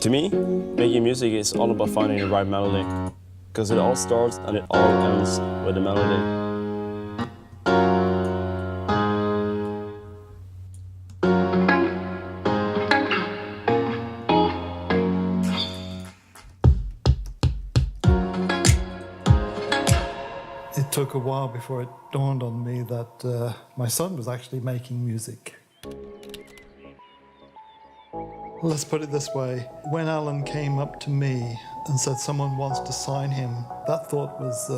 To me, making music is all about finding the right melody, because it all starts and it all ends with the melody. It took a while before it dawned on me that my son was actually making music. Let's put it this way. When Alan came up to me and said someone wants to sign him, that thought was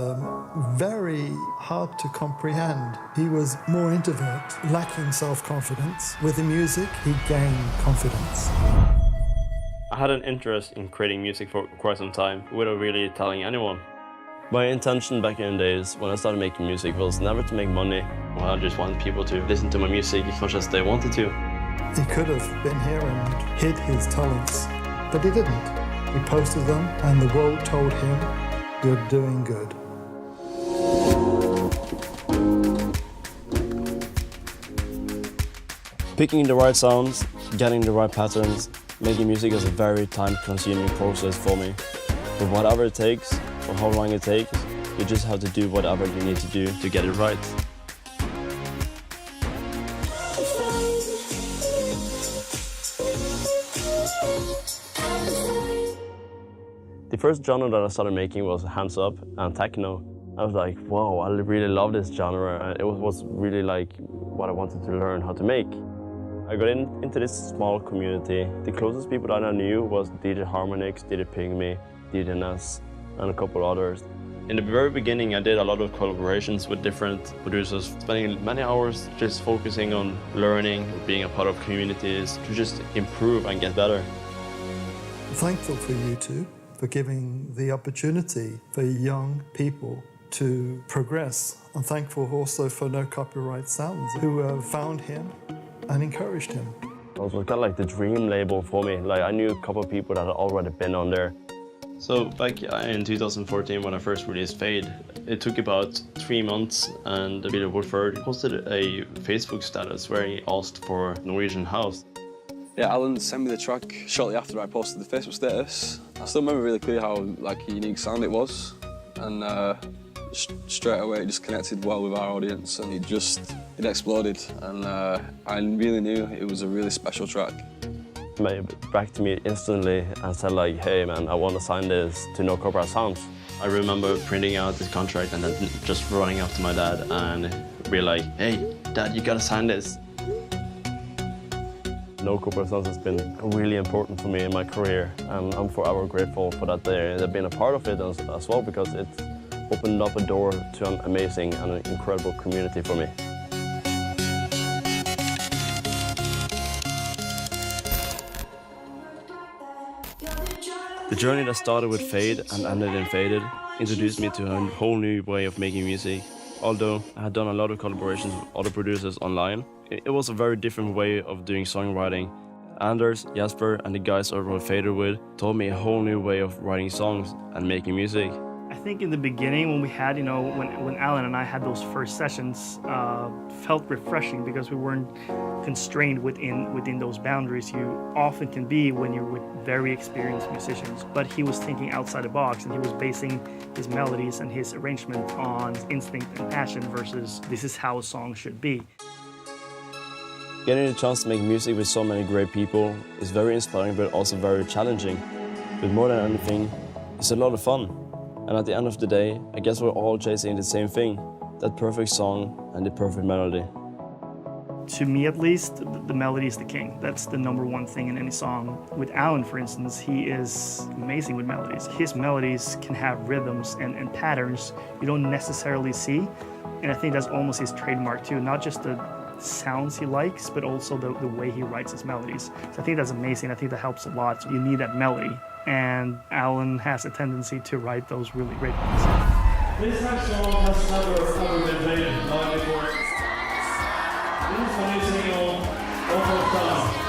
very hard to comprehend. He was more introvert, lacking self-confidence. With the music, he gained confidence. I had an interest in creating music for quite some time, without really telling anyone. My intention back in the days when I started making music was never to make money. I just wanted people to listen to my music as much as they wanted to. He could have been here and hid his talents, but he didn't. He posted them and the world told him, "You're doing good." Picking the right sounds, getting the right patterns, making music is a very time-consuming process for me. But whatever it takes, or how long it takes, you just have to do whatever you need to do to get it right. The first genre that I started making was hands up and techno. I was like, wow, I really love this genre. It was really like what I wanted to learn how to make. I got into this small community. The closest people that I knew was DJ Harmonix, DJ Pygmy, DJ Ness, and a couple others. In the very beginning, I did a lot of collaborations with different producers, spending many hours just focusing on learning, being a part of communities, to just improve and get better. Thankful for you two for giving the opportunity for young people to progress. I'm thankful also for No Copyright Sounds, who found him and encouraged him. It was kind of like the dream label for me. Like, I knew a couple of people that had already been on there. So back in 2014, when I first released Fade, it took about 3 months, and Peter Woodford posted a Facebook status where he asked for Norwegian house. Yeah, Alan sent me the track shortly after I posted the Facebook status. I still remember really clear how a unique sound it was, and straight away it just connected well with our audience, and it exploded, and I really knew it was a really special track. He made back to me instantly and said like, hey man, I want to sign this to No Copyright Sounds. I remember printing out this contract and then just running up to my dad and be like, hey dad, you gotta sign this. No Copyright Sounds has been really important for me in my career, and I'm forever grateful for that they've been a part of it as well, because it's opened up a door to an amazing and an incredible community for me. The journey that started with Fade and ended in Faded introduced me to a whole new way of making music. Although I had done a lot of collaborations with other producers online, it was a very different way of doing songwriting. Anders, Jasper, and the guys I wrote Faded with taught me a whole new way of writing songs and making music. I think in the beginning when we had, when Alan and I had those first sessions, felt refreshing because we weren't constrained within those boundaries you often can be when you're with very experienced musicians. But he was thinking outside the box, and he was basing his melodies and his arrangement on instinct and passion versus this is how a song should be. Getting the chance to make music with so many great people is very inspiring, but also very challenging. But more than anything, it's a lot of fun. And at the end of the day, I guess we're all chasing the same thing, that perfect song and the perfect melody. To me at least, the melody is the king. That's the #1 thing in any song. With Alan, for instance, he is amazing with melodies. His melodies can have rhythms and patterns you don't necessarily see. And I think that's almost his trademark too, not just the sounds he likes, but also the way he writes his melodies. So I think that's amazing. I think that helps a lot. You need that melody. And Alan has a tendency to write those really great ones. This next song has never been played live before. This is a new single, Almost Done.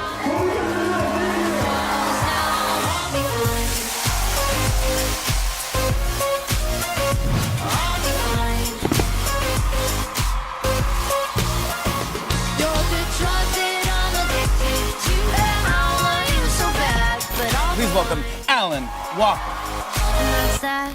Please welcome welcome Alan Walker. What's that?